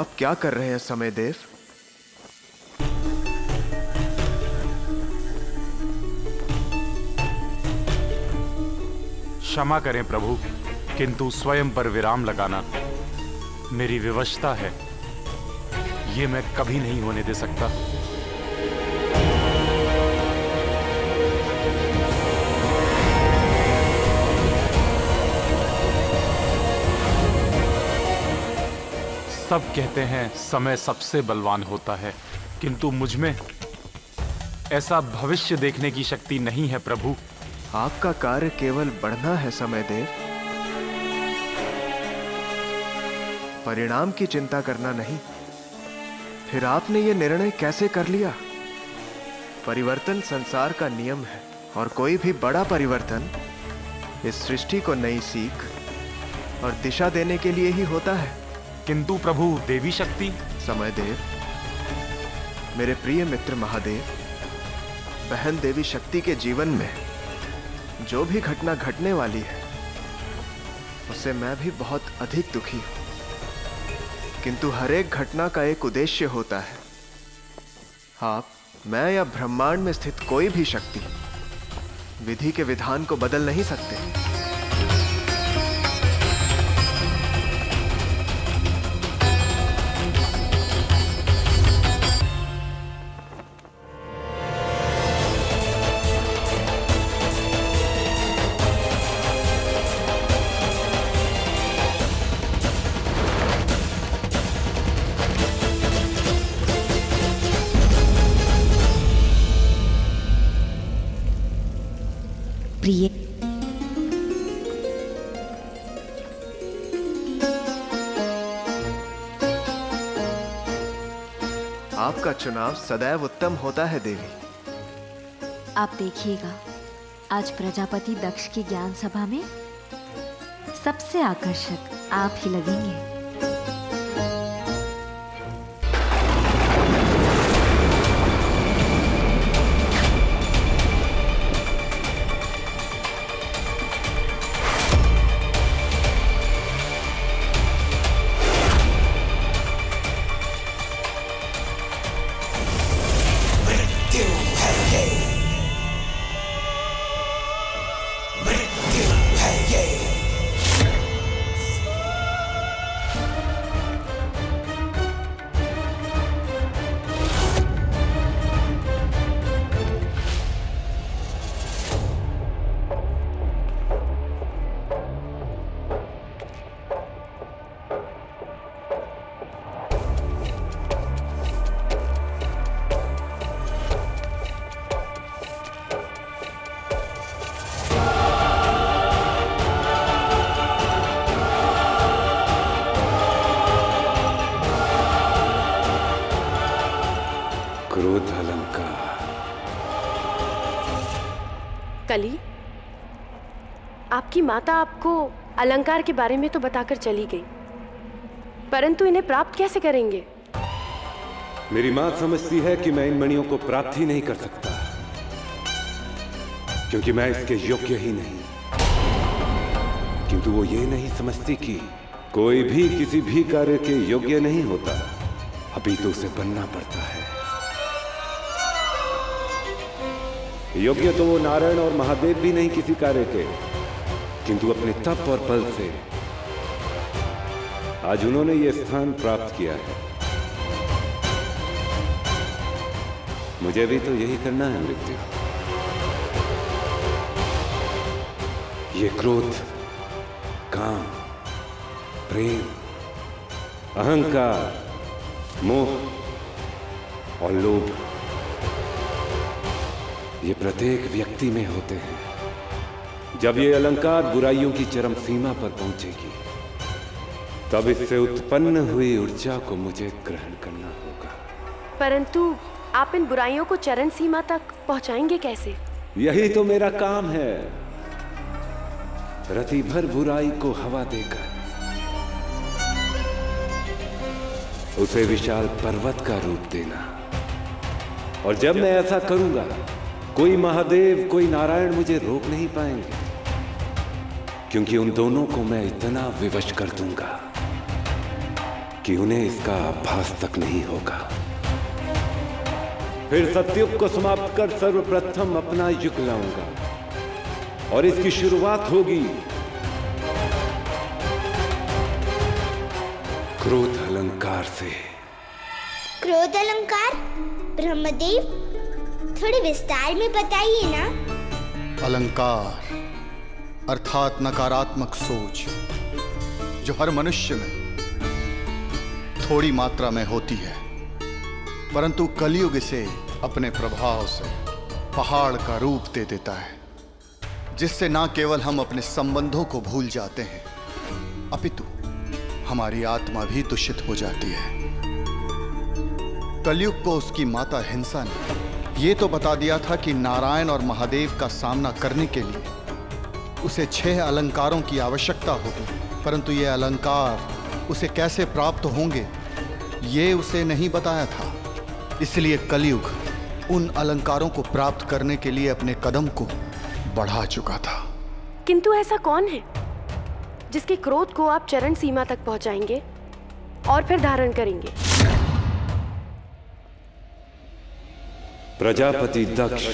आप क्या कर रहे हैं समय देव? क्षमा करें प्रभु, किंतु स्वयं पर विराम लगाना मेरी विवशता है। ये मैं कभी नहीं होने दे सकता। सब कहते हैं समय सबसे बलवान होता है, किंतु मुझ में ऐसा भविष्य देखने की शक्ति नहीं है प्रभु। आपका कार्य केवल बढ़ना है समय देव, परिणाम की चिंता करना नहीं। फिर आपने ये निर्णय कैसे कर लिया? परिवर्तन संसार का नियम है और कोई भी बड़ा परिवर्तन इस सृष्टि को नई सीख और दिशा देने के लिए ही होता है। किंतु प्रभु देवी शक्ति। समय देव, मेरे प्रिय मित्र महादेव, बहन देवी शक्ति के जीवन में जो भी घटना घटने वाली है उससे मैं भी बहुत अधिक दुखी हूं। किंतु हर एक घटना का एक उद्देश्य होता है। आप, मैं या ब्रह्मांड में स्थित कोई भी शक्ति विधि के विधान को बदल नहीं सकते। प्रिय, आपका चुनाव सदैव उत्तम होता है देवी। आप देखिएगा, आज प्रजापति दक्ष की ज्ञान सभा में सबसे आकर्षक आप ही लगेंगे। क्रोध अलंकार। कली, आपकी माता आपको अलंकार के बारे में तो बताकर चली गई, परंतु इन्हें प्राप्त कैसे करेंगे? मेरी मां समझती है कि मैं इन मणियों को प्राप्त ही नहीं कर सकता, क्योंकि मैं इसके योग्य ही नहीं। किंतु वो ये नहीं समझती कि कोई भी किसी भी कार्य के योग्य नहीं होता, अभी तो उसे बनना पड़ता है। योग्य तो वो नारायण और महादेव भी नहीं किसी कार्य के, किंतु अपने तप और बल से आज उन्होंने ये स्थान प्राप्त किया है। मुझे भी तो यही करना है मृत्यु। ये क्रोध, काम, प्रेम, अहंकार, मोह और लोभ, ये प्रत्येक व्यक्ति में होते हैं। जब ये अलंकार बुराइयों की चरम सीमा पर पहुंचेगी, तब इससे उत्पन्न हुई ऊर्जा को मुझे ग्रहण करना होगा। परंतु आप इन बुराइयों को चरम सीमा तक पहुंचाएंगे कैसे? यही तो मेरा काम है, रति भर बुराई को हवा देकर उसे विशाल पर्वत का रूप देना। और जब मैं ऐसा करूंगा, कोई महादेव कोई नारायण मुझे रोक नहीं पाएंगे, क्योंकि उन दोनों को मैं इतना विवश कर दूंगा कि उन्हें इसका आभास तक नहीं होगा। फिर सतयुग को समाप्त कर सर्वप्रथम अपना युग लाऊंगा और इसकी शुरुआत होगी क्रोध अलंकार से। क्रोध अलंकार? ब्रह्मदेव, थोड़े विस्तार में बताइए ना। अलंकार अर्थात नकारात्मक सोच, जो हर मनुष्य में थोड़ी मात्रा में होती है, परंतु कलयुग इसे अपने प्रभाव से पहाड़ का रूप दे देता है, जिससे ना केवल हम अपने संबंधों को भूल जाते हैं, अपितु हमारी आत्मा भी दूषित हो जाती है। कलयुग को उसकी माता हिंसा ने ये तो बता दिया था कि नारायण और महादेव का सामना करने के लिए उसे 6 अलंकारों की आवश्यकता होगी, परंतु ये अलंकार उसे कैसे प्राप्त होंगे ये उसे नहीं बताया था। इसलिए कलयुग उन अलंकारों को प्राप्त करने के लिए अपने कदम को बढ़ा चुका था। किंतु ऐसा कौन है जिसके क्रोध को आप चरण सीमा तक पहुंचाएंगे और फिर धारण करेंगे? प्रजापति दक्ष,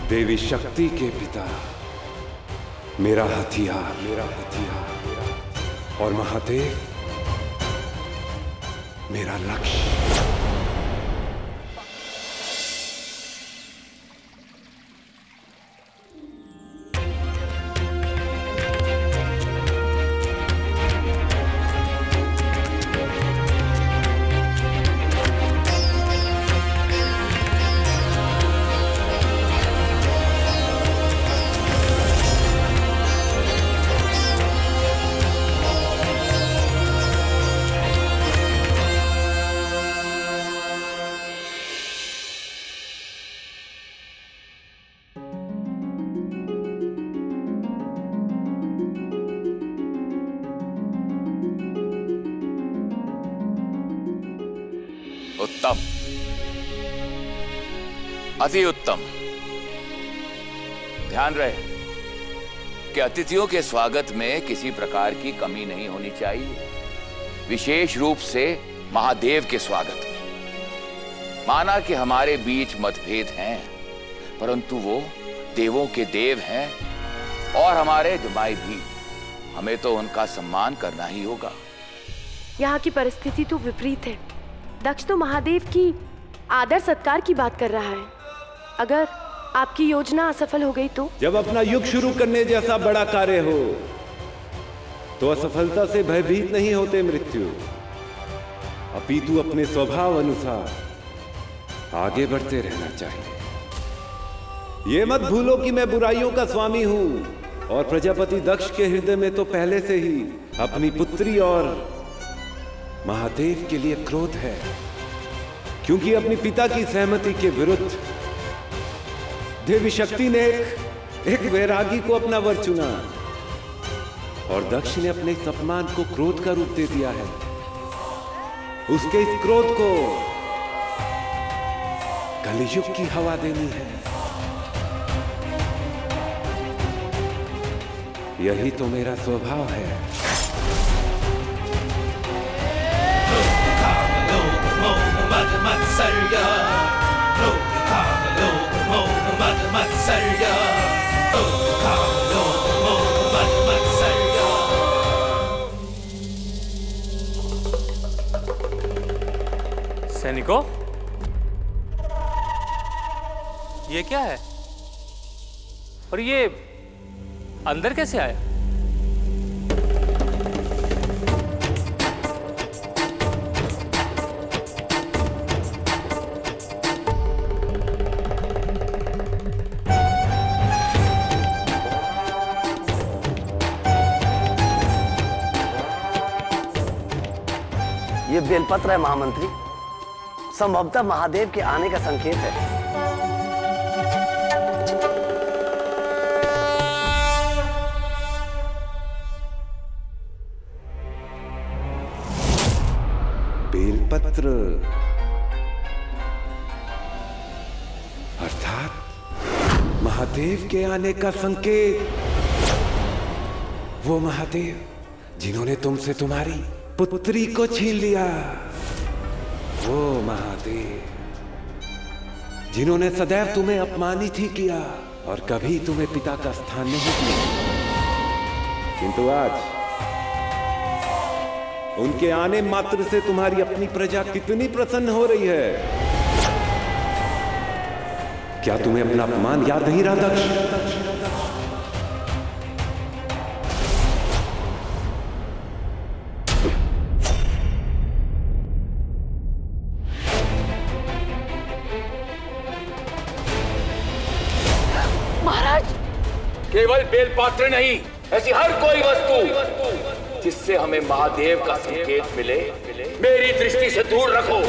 देवी शक्ति के पिता, मेरा हथियार और महादेव मेरा लक्ष्य। उत्तम, अति उत्तम। ध्यान रहे कि अतिथियों के स्वागत में किसी प्रकार की कमी नहीं होनी चाहिए, विशेष रूप से महादेव के स्वागत में। माना कि हमारे बीच मतभेद हैं, परंतु वो देवों के देव हैं और हमारे जमाई भी, हमें तो उनका सम्मान करना ही होगा। यहाँ की परिस्थिति तो विपरीत है। दक्ष तो महादेव की आदर सत्कार की बात कर रहा है। अगर आपकी योजना असफल हो गई तो? जब अपना युग शुरू करने जैसा बड़ा कार्य हो तो असफलता से भयभीत नहीं होते मृत्यु, अपितु अपने स्वभाव अनुसार आगे बढ़ते रहना चाहिए। ये मत भूलो कि मैं बुराइयों का स्वामी हूं और प्रजापति दक्ष के हृदय में तो पहले से ही अपनी पुत्री और महादेव के लिए क्रोध है, क्योंकि अपनी पिता की सहमति के विरुद्ध देवी शक्ति ने एक वैरागी को अपना वर चुना और दक्ष ने अपने इस अपमान को क्रोध का रूप दे दिया है। उसके इस क्रोध को कलयुग की हवा देनी है। यही तो मेरा स्वभाव है। सैनिकों, ये क्या है और ये अंदर कैसे आया? ये बेलपत्र है महामंत्री, संभवतः महादेव के आने का संकेत है। बेलपत्र अर्थात महादेव के आने का संकेत। वो महादेव जिन्होंने तुमसे तुम्हारी पुत्री को छीन लिया, वो महादेव जिन्होंने सदैव तुम्हें अपमानित ही किया और कभी तुम्हें पिता का स्थान नहीं दिया, किंतु आज उनके आने मात्र से तुम्हारी अपनी प्रजा कितनी प्रसन्न हो रही है। क्या तुम्हें अपना अपमान याद नहीं रहा दक्ष? केवल बेलपात्र नहीं, ऐसी हर कोई वस्तु जिससे हमें महादेव का संकेत मिले, मेरी दृष्टि से दूर रखो।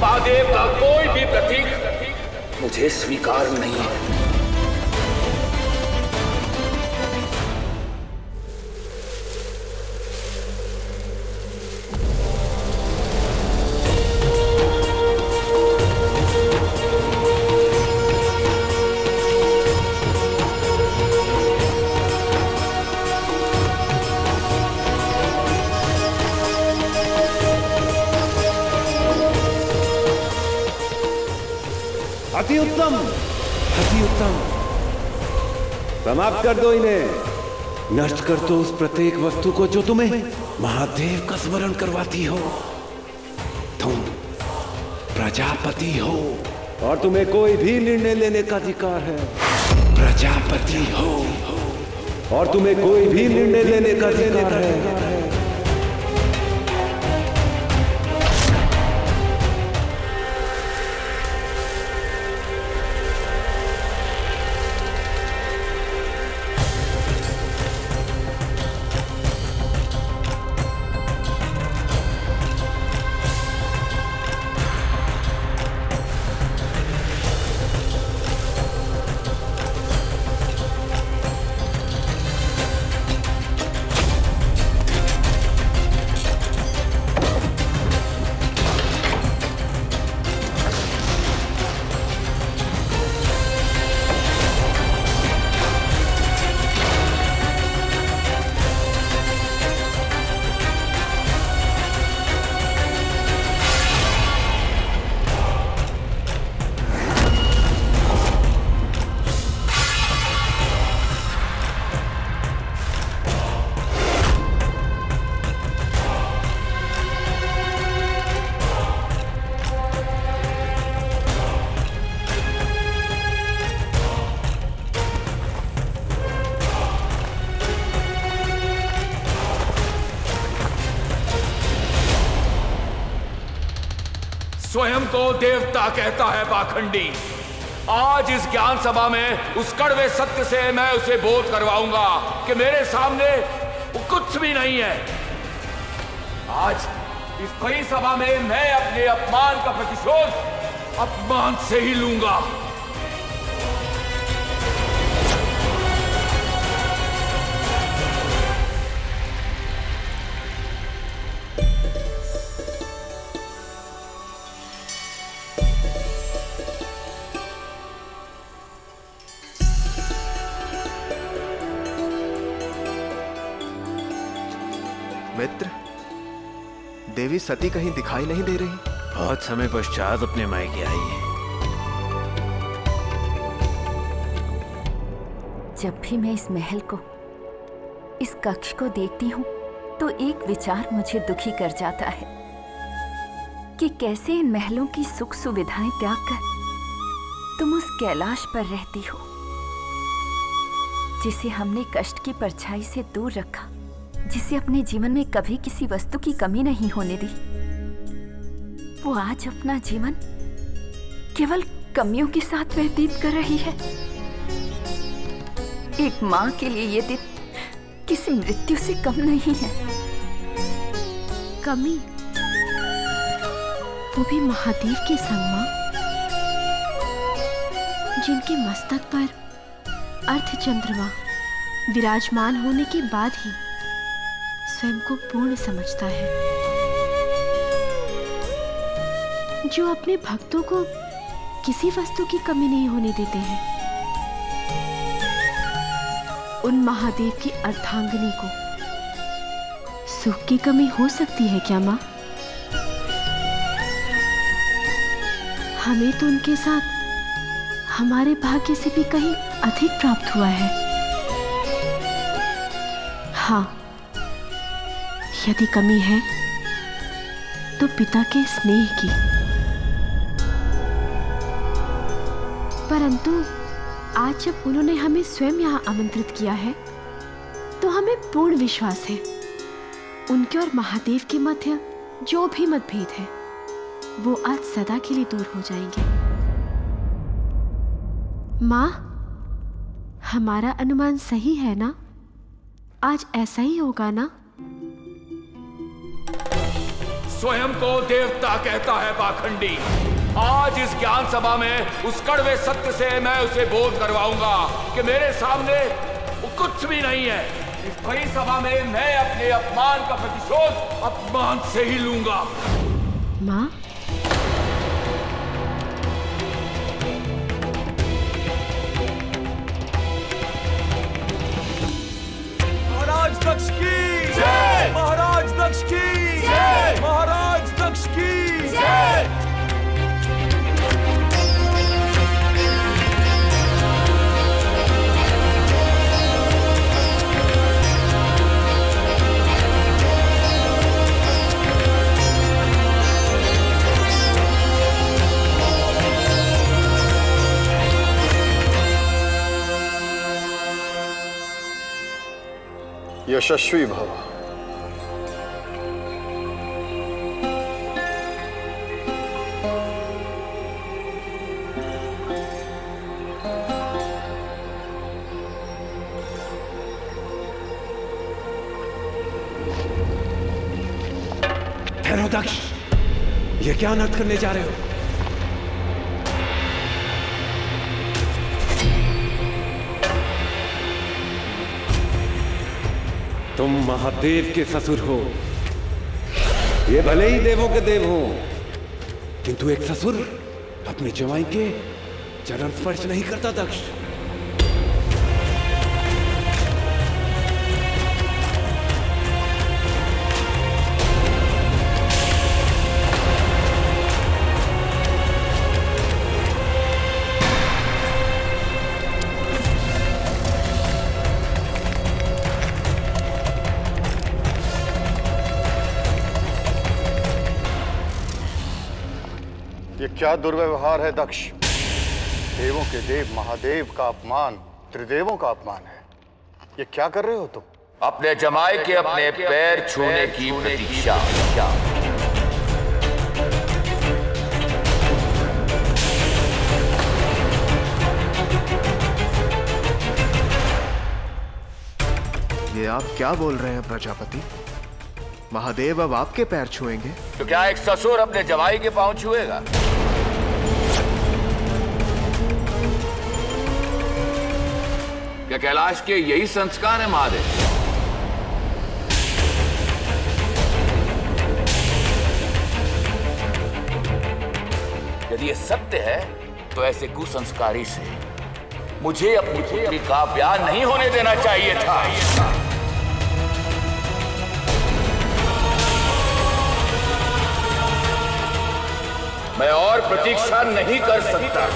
महादेव का कोई भी प्रतीक मुझे स्वीकार नहीं है। अति उत्तम, अति उत्तम। समाप्त कर दो इन्हें, नष्ट कर दो उस प्रत्येक वस्तु को जो तुम्हें महादेव का स्मरण करवाती हो। तुम प्रजापति हो और तुम्हें कोई भी निर्णय लेने का अधिकार है। प्रजापति हो और तुम्हें कोई भी निर्णय लेने का अधिकार है। स्वयं को देवता कहता है पाखंडी। आज इस ज्ञान सभा में उस कड़वे सत्य से मैं उसे बोध करवाऊंगा कि मेरे सामने वो कुछ भी नहीं है। आज इस बड़ी सभा में मैं अपने अपमान का प्रतिशोध अपमान से ही लूंगा। मित्र, देवी सती कहीं दिखाई नहीं दे रही। बहुत समय पश्चात अपने मायके आई है। जब भी मैं इस महल को, इस कक्ष को देखती हूँ तो एक विचार मुझे दुखी कर जाता है कि कैसे इन महलों की सुख सुविधाएं त्याग कर तुम उस कैलाश पर रहती हो, जिसे हमने कष्ट की परछाई से दूर रखा, जिसे अपने जीवन में कभी किसी वस्तु की कमी नहीं होने दी। वो आज अपना जीवन केवल कमियों के साथ व्यतीत कर रही है। एक माँ के लिए ये दिन किसी मृत्यु से कम नहीं है। कमी? वो भी महादेव के संग माँ, जिनके मस्तक पर अर्धचंद्रमा विराजमान होने के बाद ही स्वयं को पूर्ण समझता है, जो अपने भक्तों को किसी वस्तु की कमी नहीं होने देते हैं। उन महादेव की अर्धांगिनी को सुख की कमी हो सकती है क्या माँ? हमें तो उनके साथ हमारे भाग्य से भी कहीं अधिक प्राप्त हुआ है। हाँ, यदि कमी है तो पिता के स्नेह की। परंतु आज जब उन्होंने हमें स्वयं यहाँ आमंत्रित किया है तो हमें पूर्ण विश्वास है उनके और महादेव के मध्य जो भी मतभेद है वो आज सदा के लिए दूर हो जाएंगे। माँ, हमारा अनुमान सही है ना? आज ऐसा ही होगा ना? स्वयं को देवता कहता है पाखंडी। आज इस ज्ञान सभा में उस कड़वे सत्य से मैं उसे बोध करवाऊंगा कि मेरे सामने वो कुछ भी नहीं है। इस बड़ी सभा में मैं अपने अपमान का प्रतिशोध अपमान से ही लूंगा। माँ, महाराज दक्ष की जय! महाराज दक्ष की जय! महाराज दक्ष की जय! यशस्वी भव। ठहरो दक्ष, ये क्या अनर्थ करने जा रहे हो? तुम महादेव के ससुर हो। ये भले ही देवों के देव हो, किंतु एक ससुर अपने जवाई के चरण स्पर्श नहीं करता दक्ष। ये क्या दुर्व्यवहार है दक्ष? देवों के देव महादेव का अपमान त्रिदेवों का अपमान है। ये क्या कर रहे हो तुम? अपने जमाई के अपने पैर छूने की प्रतीक्षा। ये आप क्या बोल रहे हैं प्रजापति? महादेव अब आपके पैर छुएंगे? तो क्या एक ससुर अपने जवाई के पांव छुएगा? क्या कैलाश के यही संस्कार है महादेव? यदि ये सत्य है तो ऐसे कुसंस्कारी से मुझे अपनी पुत्री का ब्याह नहीं होने देना चाहिए था। मैं और प्रतीक्षा नहीं कर सकता।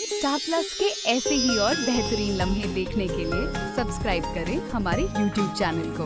स्टार प्लस के ऐसे ही और बेहतरीन लम्हे देखने के लिए सब्सक्राइब करें हमारे YouTube चैनल को।